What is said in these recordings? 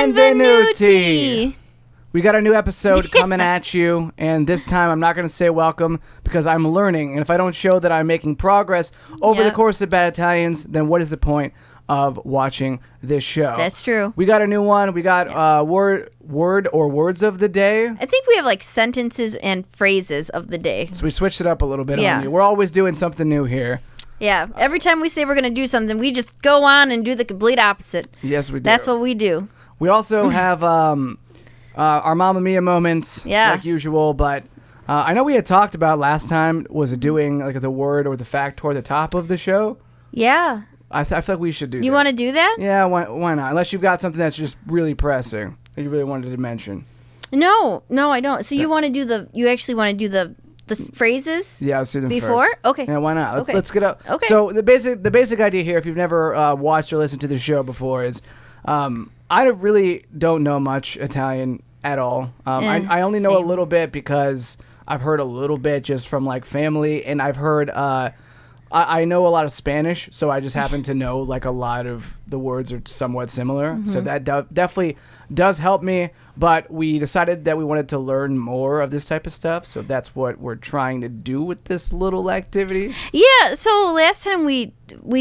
Benvenuti! We got a new episode coming at you, and this time I'm not going to say welcome because I'm learning, and if I don't show that I'm making progress over the course of Bad Italians, then what is the point of watching this show? That's true. We got a new one. We got word or words of the day. I think we have like sentences and phrases of the day. So we switched it up a little bit on you. We're always doing something new here. Yeah. Every time we say we're going to do something, we just go on and do the complete opposite. Yes, we do. That's what we do. We also have our Mamma Mia moments, like usual, but I know we had talked about last time was doing like the word or the fact toward the top of the show. Yeah. I feel like we should do that. You want to do that? Yeah, why not? Unless you've got something that's just really pressing that you really wanted to mention. No, I don't. So you actually want to do the phrases? Yeah, let's do them before? First. Okay. Yeah, why not? Let's get up. Okay. So the basic idea here, if you've never watched or listened to the show before, is I really don't know much Italian at all. I only know a little bit because I've heard a little bit just from like family, and I've heard I know a lot of Spanish, so I just happen to know like a lot of the words are somewhat similar. Mm-hmm. So that definitely does help me. But we decided that we wanted to learn more of this type of stuff, so that's what we're trying to do with this little activity. Yeah. So last time we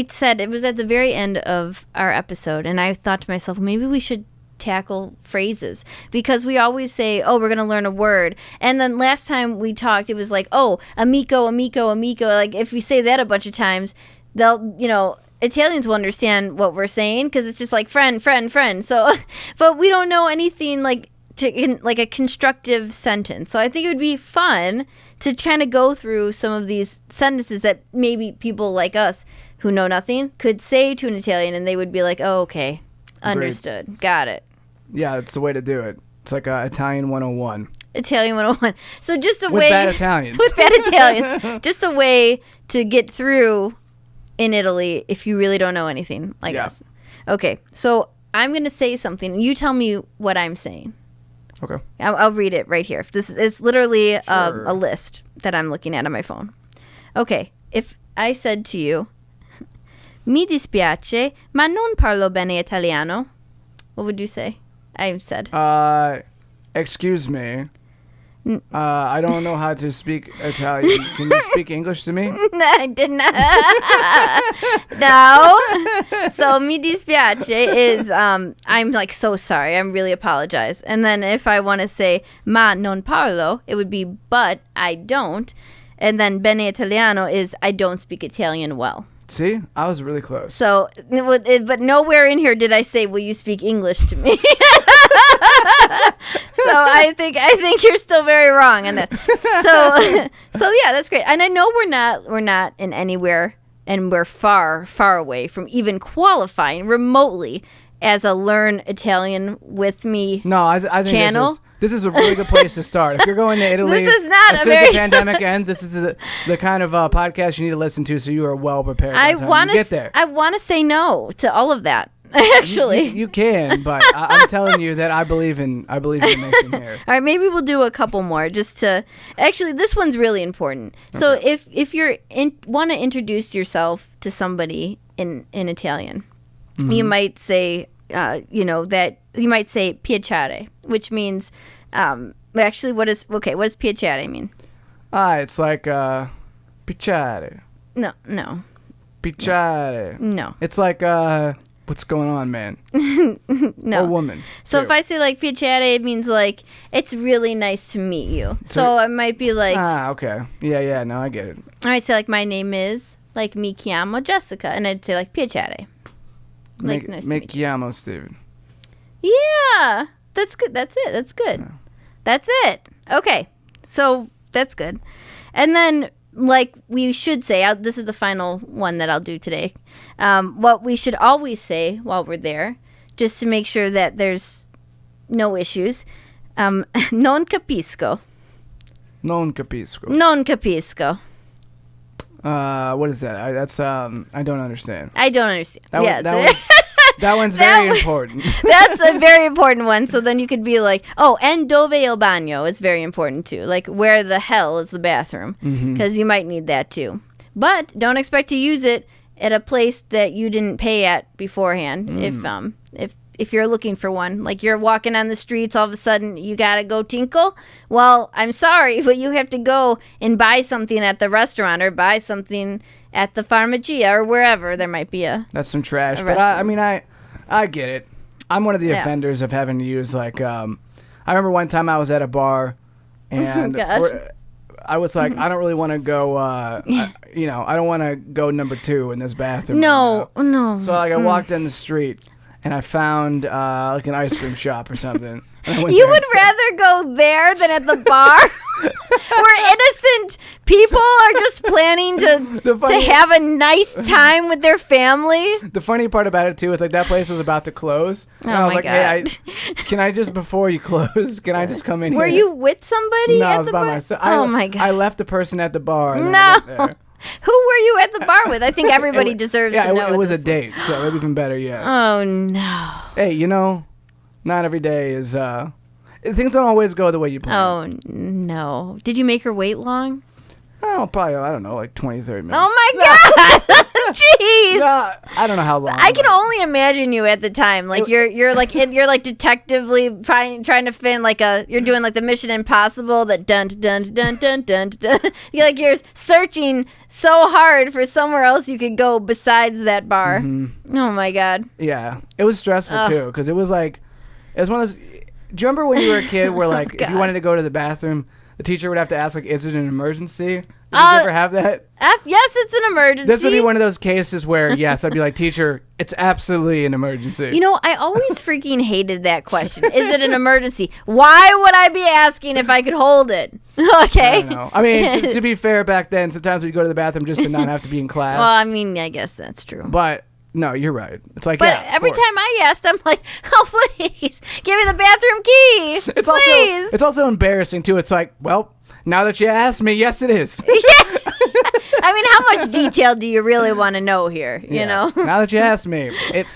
said it was at the very end of our episode, and I thought to myself, maybe we should tackle phrases because we always say, oh, we're going to learn a word, and then last time we talked it was like, oh, amico, like if we say that a bunch of times, they'll Italians will understand what we're saying because it's just like friend. So but we don't know anything like a constructive sentence, so I think it would be fun to kind of go through some of these sentences that maybe people like us who know nothing could say to an Italian and they would be like, oh, okay, understood. Great. Got it. Yeah, it's the way to do it. It's like Italian 101. Italian 101. So just with bad Italians. With bad Italians. Just a way to get through in Italy if you really don't know anything like us. Okay, so I'm going to say something. You tell me what I'm saying. Okay. I'll read it right here. This is literally a list that I'm looking at on my phone. Okay, if I said to you, mi dispiace, ma non parlo bene italiano, what would you say? I said. Excuse me. I don't know how to speak Italian. Can you speak English to me? I did not. No. So mi dispiace is I'm like so sorry. I'm really apologize. And then if I want to say ma non parlo, it would be but I don't. And then bene italiano is I don't speak Italian well. See, I was really close. So, but nowhere in here did I say, "Will you speak English to me?" So I think you're still very wrong on that. So yeah, that's great. And I know we're not in anywhere, and we're far away from even qualifying remotely as a Learn Italian with Me. No, I think channel. This is a really good place to start. If you're going to Italy, this is not as soon as the pandemic ends, this is the kind of podcast you need to listen to so you are well prepared. I want to get there. I want to say no to all of that. Actually, you can, but I'm telling you that I believe in the mission here. All right, maybe we'll do a couple more just to. Actually, this one's really important. So if you're want to introduce yourself to somebody in Italian, you might say. That you might say piacere, which means, actually, what does piacere mean? It's like, piacere. No. Piacere. No. It's like, what's going on, man? No. Or woman. So if I say like piacere, it means like, it's really nice to meet you. So it might be like. Okay. Yeah, no, I get it. I might say like, my name is, like, mi chiamo Jessica, and I'd say like piacere. Like, nice to meet you. Chiamo Steven. Yeah, that's good. That's it. That's good. Yeah. That's it. Okay, so that's good. And then, like we should say, this is the final one that I'll do today. What we should always say while we're there, just to make sure that there's no issues. Non capisco. Non capisco. Non capisco. What is that? I don't understand. I don't understand. That one's very important. That's a very important one. So then you could be like, oh, and dove il bagno is very important too. Like, where the hell is the bathroom? Because you might need that too. But don't expect to use it at a place that you didn't pay at beforehand. if you're looking for one. Like you're walking on the streets, all of a sudden you gotta go tinkle. Well, I'm sorry, but you have to go and buy something at the restaurant or buy something at the Farmacia or wherever there might be a. That's some trash. But I get it. I'm one of the offenders of having to use like. I remember one time I was at a bar, and I was like, I don't really want to go. I don't want to go number 2 in this bathroom. No. So like I walked down the street. And I found like an ice cream shop or something. You would rather go there than at the bar? Where innocent people are just planning to have a nice time with their family? The funny part about it, too, is like that place was about to close. And I was like, God. Hey, can I just, before you close, can I just come in here? Were you with somebody no, at I was the by bar? myself. Oh, my God. I left the person at the bar. And no. I went there. Who were you at the bar with? I think everybody deserves to know. It was a date, so maybe even better yet. Oh, no. Hey, not every day is... things don't always go the way you plan. Oh, no. Did you make her wait long? Oh, probably, I don't know, like 20, 30 minutes. Oh, my God. Jeez. No, I don't know how long. I can only imagine you at the time. Like you're like detectively trying to find like you're doing like the Mission Impossible that dun dun dun dun dun dun. You're searching so hard for somewhere else you could go besides that bar. Mm-hmm. Oh my God. Yeah, it was stressful too because it was one of those. Do you remember when you were a kid where like if you wanted to go to the bathroom, the teacher would have to ask like, "Is it an emergency?" Did you ever have that? Yes, it's an emergency. This would be one of those cases where, yes, I'd be like, teacher, it's absolutely an emergency. I always freaking hated that question. Is it an emergency? Why would I be asking if I could hold it? Okay. I don't know. I mean, to be fair, back then, sometimes we'd go to the bathroom just to not have to be in class. Well, I mean, I guess that's true. But, no, you're right. It's like, but every time I asked, I'm like, oh, please, give me the bathroom key. Please. It's also embarrassing, too. It's like, well... Now that you asked me, yes, it is. Yeah. I mean, how much detail do you really want to know here? You know. Now that you asked me, it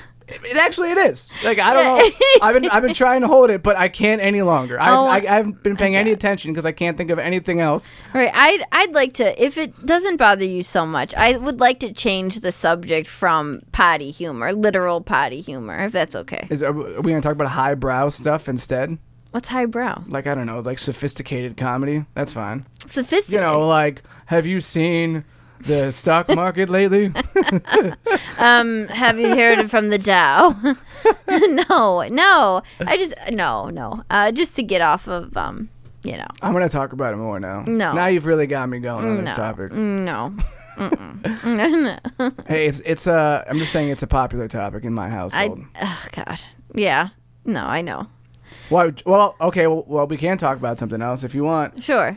actually is. Like I don't know. I've been trying to hold it, but I can't any longer. I haven't been paying any attention because I can't think of anything else. Right. I'd like to, if it doesn't bother you so much, I would like to change the subject from potty humor, literal potty humor, if that's okay. Are we going to talk about highbrow stuff instead? What's highbrow? Like, I don't know, like sophisticated comedy. That's fine. Sophisticated? Like, have you seen the stock market lately? Have you heard it from the Dow? No. Just to get off of, I'm going to talk about it more now. No. Now you've really got me going on this topic. No. Hey, it's I'm just saying it's a popular topic in my household. Oh, God. Yeah. No, I know. Well, okay. Well, we can talk about something else if you want. Sure.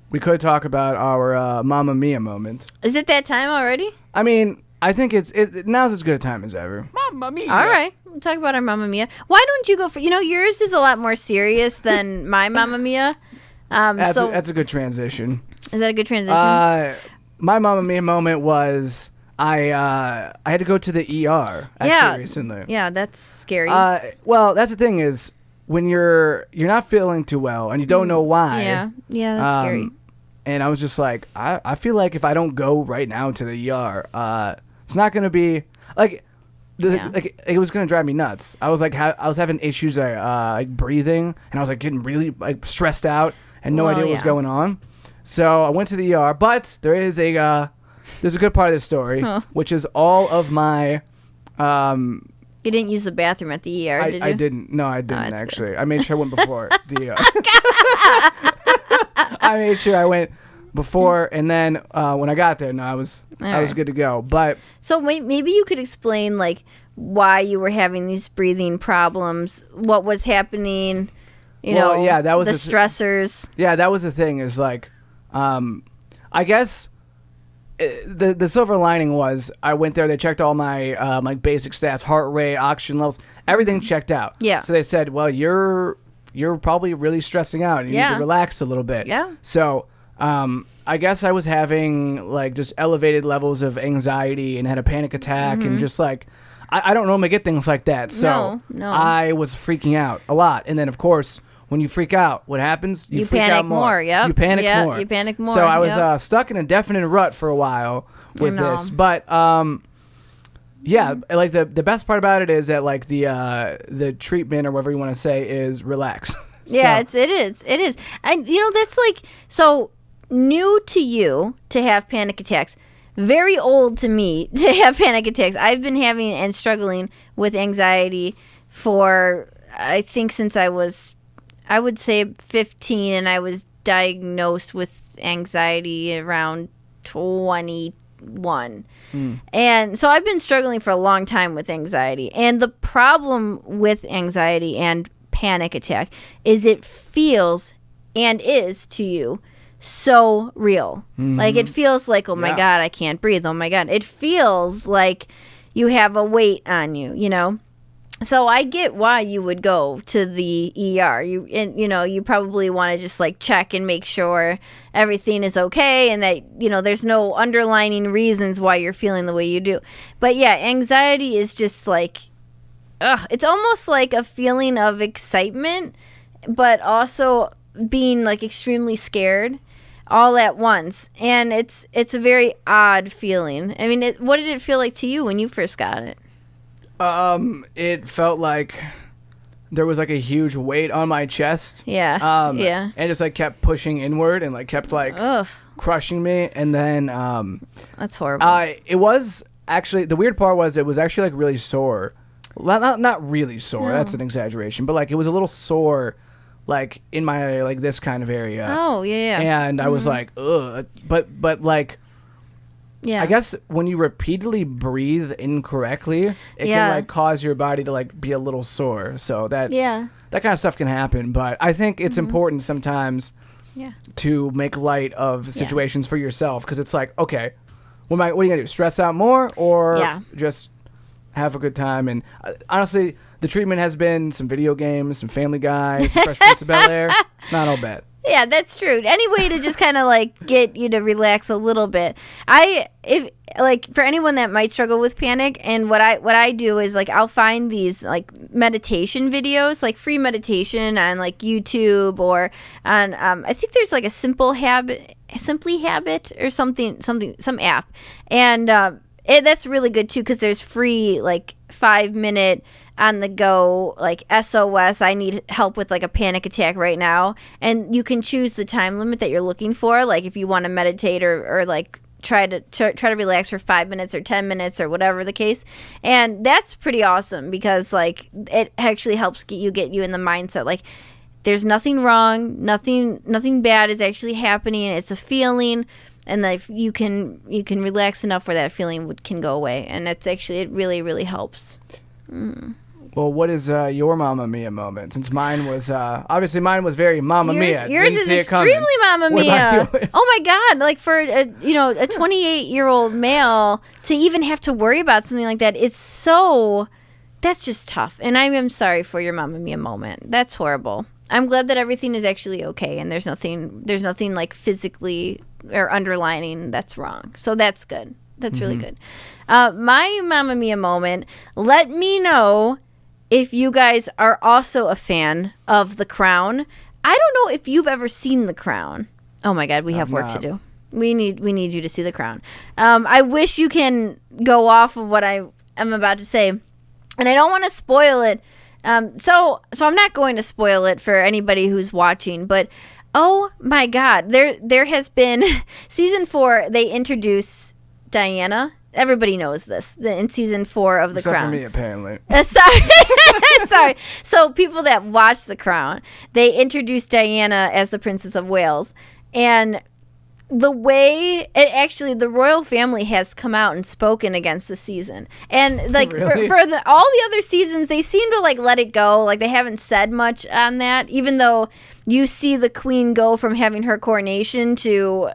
We could talk about our Mamma Mia moment. Is it that time already? I mean, I think now's as good a time as ever. Mamma Mia. All right. We'll talk about our Mamma Mia. Why don't you go for... yours is a lot more serious than my Mamma Mia. That's a good transition. Is that a good transition? My Mamma Mia moment was... I had to go to the ER recently. Yeah, that's scary. Well, that's the thing is when you're not feeling too well and you don't know why. Yeah, that's scary. And I was just like, I feel like if I don't go right now to the ER, it's not gonna be like, like it was gonna drive me nuts. I was like, I was having issues like breathing, and I was like getting really like stressed out and no idea what was going on. So I went to the ER, but there's a good part of this story, which is all of my... You didn't use the bathroom at the ER, did you? I didn't. No, I didn't, actually. Good. I made sure I went before the ER. I made sure I went before, and then when I got there, I was good to go. But so maybe you could explain, like, why you were having these breathing problems, what was happening, that was the stressors. Yeah, that was the thing, is like, I guess... The silver lining was I went there. They checked all my like basic stats, heart rate, oxygen levels, everything checked out. Yeah. So they said, well, you're probably really stressing out. You need to relax a little bit. Yeah. So I guess I was having like just elevated levels of anxiety and had a panic attack and just like I don't normally get things like that. So no. I was freaking out a lot, and then of course. When you freak out, what happens? You freak panic out more. Yep. You panic more. You panic more. So I was stuck in a definite rut for a while with this. But Yeah, like the best part about it is that like the treatment or whatever you want to say is relax. Yeah, it is. And that's like so new to you to have panic attacks. Very old to me to have panic attacks. I've been having and struggling with anxiety for I think since I would say 15, and I was diagnosed with anxiety around 21. And so I've been struggling for a long time with anxiety. And the problem with anxiety and panic attack is it feels and is to you so real. Like it feels like, oh my God, I can't breathe. Oh my God. It feels like you have a weight on you, So I get why you would go to the ER. You probably want to just like check and make sure everything is okay and that, there's no underlying reasons why you're feeling the way you do. But yeah, anxiety is just like, it's almost like a feeling of excitement, but also being like extremely scared all at once. And it's a very odd feeling. I mean, what did it feel like to you when you first got it? It felt like there was like a huge weight on my chest. Yeah. And just like kept pushing inward and like kept like crushing me. And then, that's horrible. It was actually, the weird part was it was actually like really sore. Not really sore. No. That's an exaggeration, but like it was a little sore, like in my, like this kind of area. Oh yeah. And I was like, ugh, but like, yeah. I guess when you repeatedly breathe incorrectly, it can like cause your body to like be a little sore. So that kind of stuff can happen. But I think it's important sometimes to make light of situations for yourself, because it's like, okay, what are you gonna do? Stress out more or just have a good time? And honestly, the treatment has been some video games, some Family Guy, some Fresh Prince of Bel-Air. Not all bad. Yeah, that's true. Any way to just kind of like get you to relax a little bit. If for anyone that might struggle with panic, and what I do is like I'll find these like meditation videos, like free meditation on like YouTube or on I think there's like a Simply Habit or some app, and that's really good too because there's free like 5-minute on the go, like SOS, I need help with like a panic attack right now, and you can choose the time limit that you're looking for, like if you want to meditate or like try to relax for 5 minutes or 10 minutes or whatever the case. And that's pretty awesome because like it actually helps get you in the mindset like there's nothing wrong, nothing bad is actually happening, it's a feeling, and that you can relax enough where that feeling can go away. And that's actually, it really, really helps. Well, what is your Mamma Mia moment? Since mine was obviously very Mamma Mia. Yours is extremely Mamma Mia. Oh my God! Like for a 28-year-old male to even have to worry about something like that is that's just tough. And I am sorry for your Mamma Mia moment. That's horrible. I'm glad that everything is actually okay and there's nothing like physically or underlining that's wrong. So that's good. That's really good. My Mamma Mia moment. Let me know if you guys are also a fan of The Crown. I don't know if you've ever seen The Crown. Oh my God, we have work to do. We need you to see The Crown. I wish you can go off of what I am about to say, and I don't want to spoil it. So I'm not going to spoil it for anybody who's watching, but oh my God, there has been season 4. They introduce Diana. Everybody knows this in season 4 of The Crown. Except for me, apparently. Sorry. So people that watch The Crown, they introduce Diana as the Princess of Wales, and the way the royal family has come out and spoken against the season, and like really? for all the other seasons, they seem to like let it go. Like they haven't said much on that, even though you see the Queen go from having her coronation to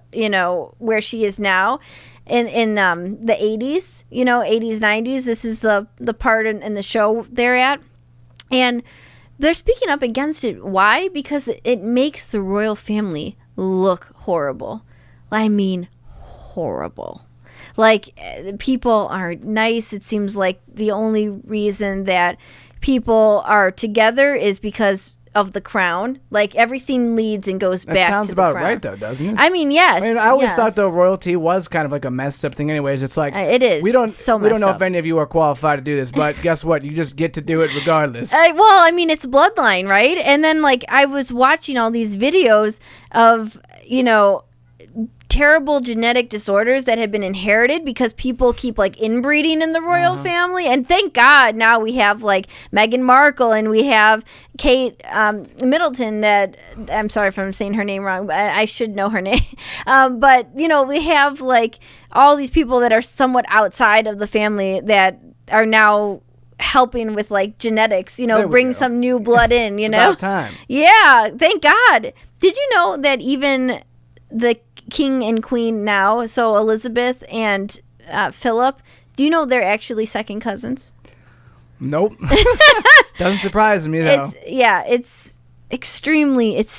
where she is now. In the 80s, 80s, 90s, this is the part in the show they're at. And they're speaking up against it. Why? Because it makes the royal family look horrible. I mean, horrible. Like, people aren't nice. It seems like the only reason that people are together is because of the crown. Like everything leads and goes back to the crown. That sounds about right, though, doesn't it? I mean, yes. I mean, I always thought though royalty was kind of like a messed up thing. Anyways, it's like it is. We don't know if any of you are qualified to do this, but guess what? You just get to do it regardless. Well, I mean, it's bloodline, right? And then like I was watching all these videos of terrible genetic disorders that have been inherited because people keep like inbreeding in the royal family. And thank God now we have like Meghan Markle and we have Kate Middleton that, I'm sorry if I'm saying her name wrong, but I should know her name. But we have like all these people that are somewhat outside of the family that are now helping with like genetics, bring some new blood in, It's about time. Yeah, thank God. Did you know that even the king and queen now, so Elizabeth and Philip, do you know they're actually second cousins? Nope. Doesn't surprise me though. It's strange. It's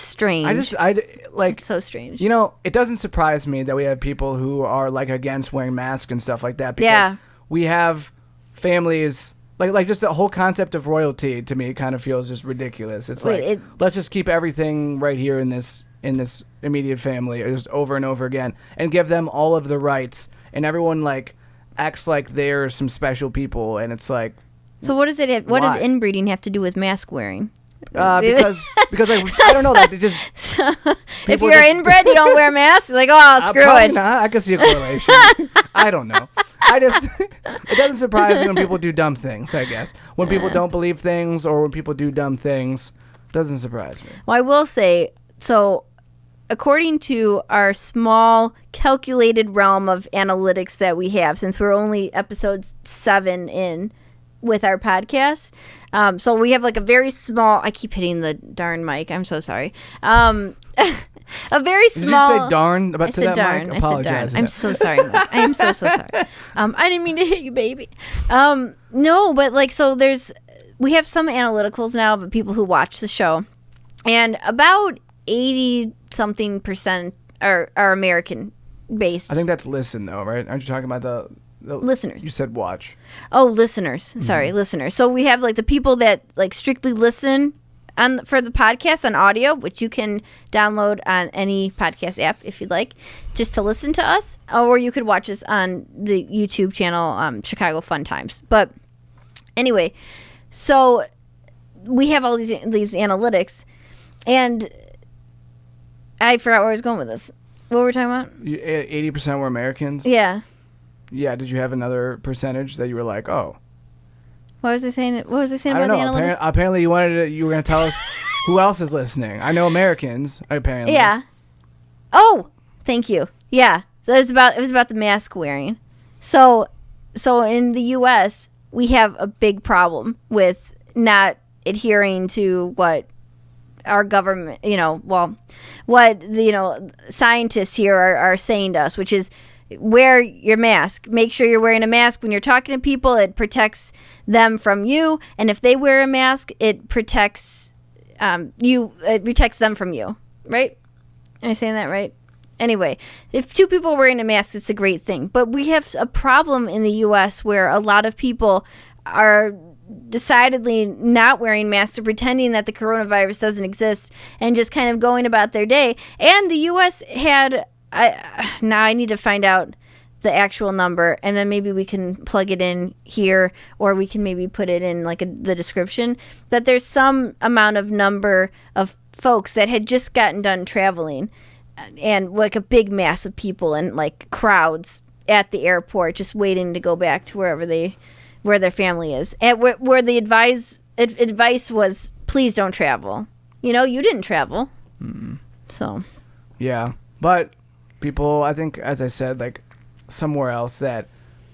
so strange. It doesn't surprise me that we have people who are like against wearing masks and stuff like that because we have families like just the whole concept of royalty to me kind of feels just ridiculous. It's let's just keep everything right here in this immediate family just over and over again and give them all of the rights, and everyone like acts like they're some special people, and it's like, so what does inbreeding have to do with mask wearing? Because like, I don't know, like they just if you're inbred you don't wear masks, like screw it. Not. I can see a correlation. I don't know. It doesn't surprise me when people do dumb things, I guess. When people don't believe things or when people do dumb things, doesn't surprise me. Well, I will say, so according to our small calculated realm of analytics that we have, since we're only episode 7 in with our podcast, so we have like a very small, I keep hitting the darn mic, I'm so sorry, a very small. Did you say darn about to that darn. mic? Apologize. I'm so sorry, Mike. I am so sorry. I didn't mean to hit you, baby. No, but like, so we have some analyticals now of people who watch the show, and about 80-something% are American based. I think that's listen though, right? Aren't you talking about the listeners? You said watch. Oh, listeners. Sorry, listeners. So we have like the people that like strictly listen for the podcast on audio, which you can download on any podcast app if you'd like, just to listen to us, or you could watch us on the YouTube channel, Chicago Fun Times. But anyway, so we have all these analytics, and I forgot where I was going with this. What were we talking about? 80% were Americans? Yeah. Yeah, did you have another percentage that you were like, oh? What was I saying about the analytics? Apparently you were going to tell us who else is listening. I know Americans, apparently. Yeah. Oh, thank you. Yeah. So it was about the mask wearing. So in the US, we have a big problem with not adhering to what our government, what scientists here are saying to us, which is wear your mask. Make sure you're wearing a mask when you're talking to people. It protects them from you, and if they wear a mask, it protects you. It protects them from you. Right? Am I saying that right? Anyway, if two people are wearing a mask, it's a great thing. But we have a problem in the U.S. where a lot of people are decidedly not wearing masks or pretending that the coronavirus doesn't exist and just kind of going about their day. And the U.S. had... now I need to find out the actual number, and then maybe we can plug it in here, or we can maybe put it in like the description. But there's some amount of number of folks that had just gotten done traveling, and like a big mass of people and like crowds at the airport just waiting to go back to where their family is, and where the advice was, please don't travel. You didn't travel. So yeah, but people, I think, as I said, like somewhere else, that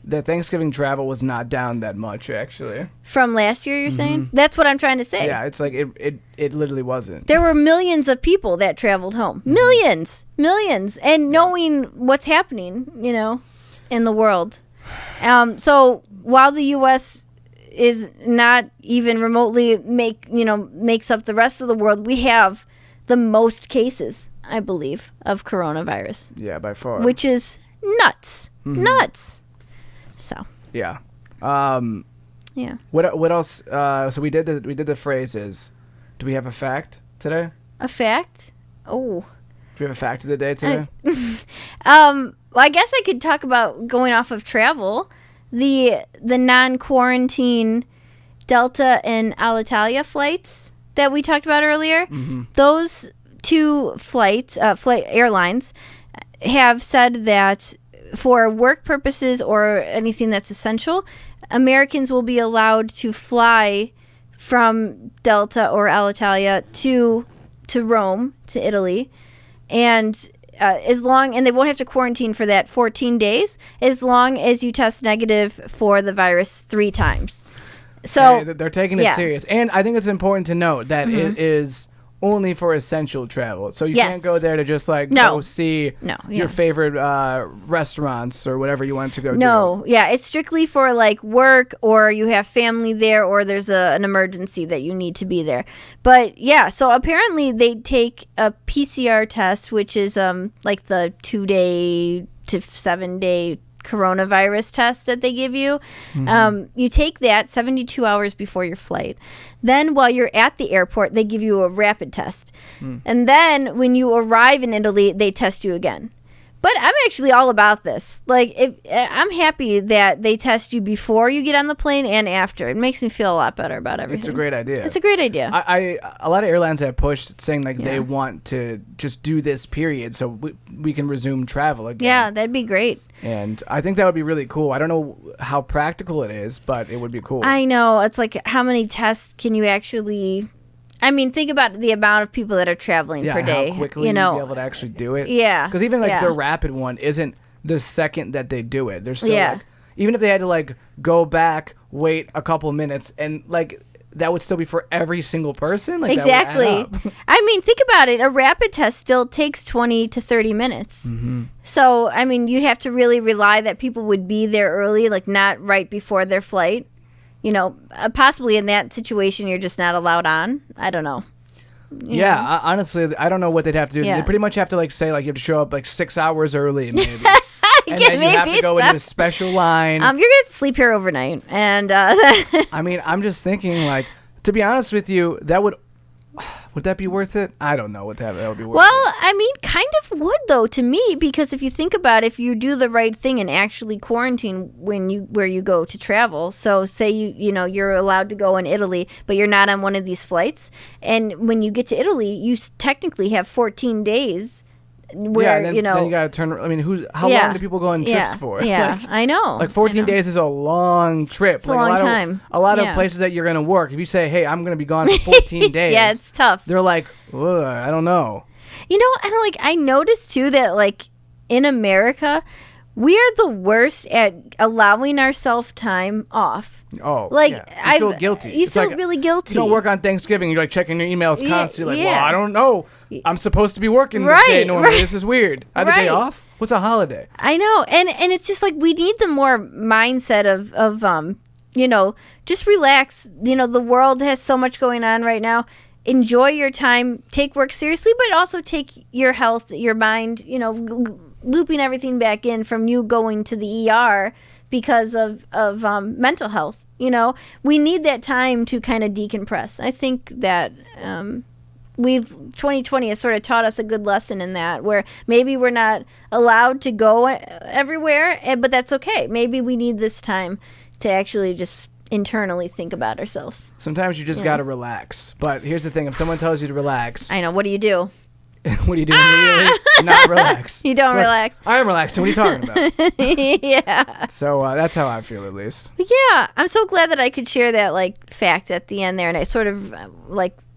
Thanksgiving travel was not down that much, actually. From last year, you're saying? That's what I'm trying to say. Yeah, it's like it literally wasn't. There were millions of people that traveled home. Millions. And knowing what's happening, in the world. So while the U.S. is not even remotely makes up the rest of the world, we have the most cases, I believe, of coronavirus. Yeah, by far. Which is nuts. Nuts. So. Yeah. Yeah. What else? So we did the phrases. Do we have a fact today? A fact? Oh. Do we have a fact of the day today? Well, I guess I could talk about going off of travel. The non-quarantine Delta and Alitalia flights that we talked about earlier. Mm-hmm. Those two airlines have said that for work purposes or anything that's essential, Americans will be allowed to fly from Delta or Alitalia to Rome, to Italy, and and they won't have to quarantine for that 14 days as long as you test negative for the virus 3 times. So they're taking it serious, and I think it's important to note that it is only for essential travel. So you can't go there to just go see your favorite restaurants or whatever you want to go do. Yeah, it's strictly for work, or you have family there, or there's an emergency that you need to be there. But yeah, so apparently they take a PCR test, which is the 2-day to 7-day coronavirus test that they give you. You take that 72 hours before your flight. Then while you're at the airport, they give you a rapid test. And then when you arrive in Italy, they test you again. But I'm actually all about this. I'm happy that they test you before you get on the plane and after. It makes me feel a lot better about everything. It's a great idea. It's a great idea. A lot of airlines have pushed saying they want to just do this period so we can resume travel again. Yeah, that'd be great. And I think that would be really cool. I don't know how practical it is, but it would be cool. I know. It's how many tests can you actually... I mean, think about the amount of people that are traveling per day. How quickly you'll be able to actually do it. Yeah. Because even the rapid one isn't the second that they do it. They're still even if they had to go back, wait a couple minutes, and that would still be for every single person. Exactly. I mean, think about it. A rapid test still takes 20 to 30 minutes. Mm-hmm. So, I mean, you'd have to really rely that people would be there early, not right before their flight. Possibly in that situation, you're just not allowed on. I don't know. Honestly, I don't know what they'd have to do. They pretty much have to say you have to show up 6 hours early, maybe. And then you have to go into a special line. You're gonna sleep here overnight, and I mean, I'm just thinking, to be honest with you, would that be worth it? I don't know what that would be worth. Well, I mean, kind of would though to me, because if you think about it, if you do the right thing and actually quarantine where you go to travel. So say you're allowed to go in Italy, but you're not on one of these flights, and when you get to Italy, you technically have 14 days. Where, then you gotta turn. I mean, how long do people go on trips for? Yeah, I know. 14 days is a long trip. It's a long time. A lot of places that you're gonna work. If you say, "Hey, I'm gonna be gone for 14 days," yeah, it's tough. They're like, I don't know. I noticed too that in America, we are the worst at allowing ourselves time off. Oh, you feel guilty. You feel really guilty. You don't work on Thanksgiving. You're checking your emails constantly. Well, I don't know. I'm supposed to be working this day normally. This is weird. I have a day off? What's a holiday? I know. And it's just we need the more mindset of just relax. The world has so much going on right now. Enjoy your time. Take work seriously, but also take your health, your mind, looping everything back in from you going to the ER because of mental health. We need that time to kind of decompress. I think that 2020 has sort of taught us a good lesson in that, where maybe we're not allowed to go everywhere, but that's okay. Maybe we need this time to actually just internally think about ourselves. Sometimes you just got to relax. But here's the thing. If someone tells you to relax... I know. What do you do? What do you do immediately? Not relax. You don't relax. I am relaxing. What are you talking about? Yeah. So that's how I feel, at least. Yeah. I'm so glad that I could share that fact at the end there, and I sort of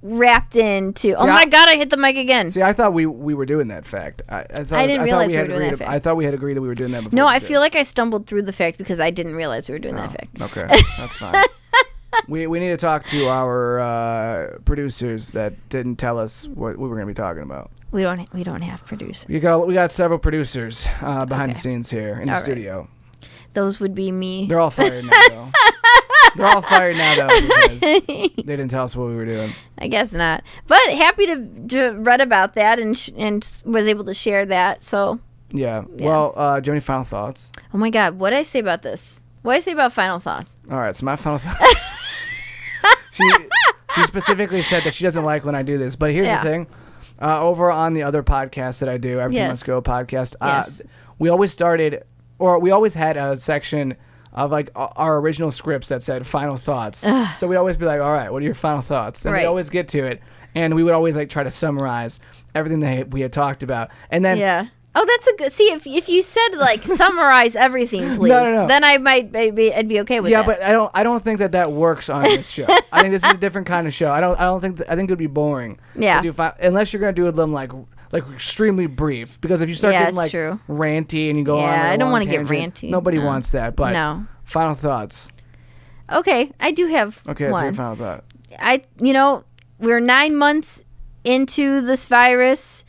wrapped into. Oh my God! I hit the mic again. See, I thought we were doing that fact. I didn't realize we were doing that fact. I thought we had agreed that we were doing that before. No, I feel like I stumbled through the fact because I didn't realize we were doing that fact. Okay, that's fine. We need to talk to our producers that didn't tell us what we were going to be talking about. We don't have producers. We got several producers behind the scenes here in the studio. Those would be me. They're all fired now, though. They're all fired now, though, because they didn't tell us what we were doing. I guess not. But happy to read about that and was able to share that. So yeah. Well, do you have any final thoughts? Oh my God, what did I say about this? What did I say about final thoughts? All right, so my final thoughts. She specifically said that she doesn't like when I do this. But here's the thing. Over on the other podcast that I do, Everything Must Go podcast, we always had a section of like our original scripts that said final thoughts. So we'd always be like, all right, what are your final thoughts? Then we always get to it. And we would always like try to summarize everything that we had talked about. And then oh, that's a good. See, if you said like summarize everything, please, no. Then I'd be okay with that. Yeah, but I don't think that works on this show. I think this is a different kind of show. I think it would be boring. Yeah. Unless you're gonna do them like extremely brief, because if you start getting like ranty and you go on. Yeah, I don't want to get ranty. Nobody wants that. But no. Final thoughts. Okay, I do have. Okay, that's your final thought. We're 9 months into this virus.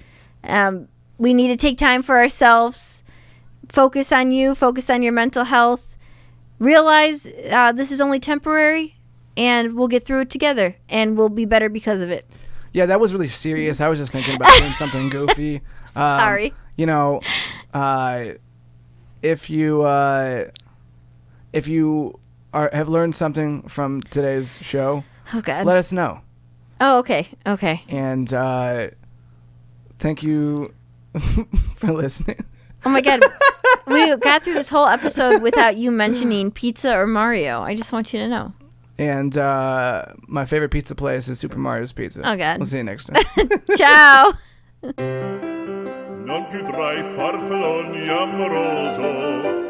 We need to take time for ourselves. Focus on you. Focus on your mental health. Realize this is only temporary, and we'll get through it together, and we'll be better because of it. Yeah, that was really serious. I was just thinking about doing something goofy. Sorry. If you have learned something from today's show, let us know. Oh, okay. Okay. And thank you for listening. Oh my God. We got through this whole episode without you mentioning pizza or Mario. I just want you to know. And my favorite pizza place is Super Mario's Pizza. Oh, God. We'll see you next time. Ciao. Non più tra i farfalloni amoroso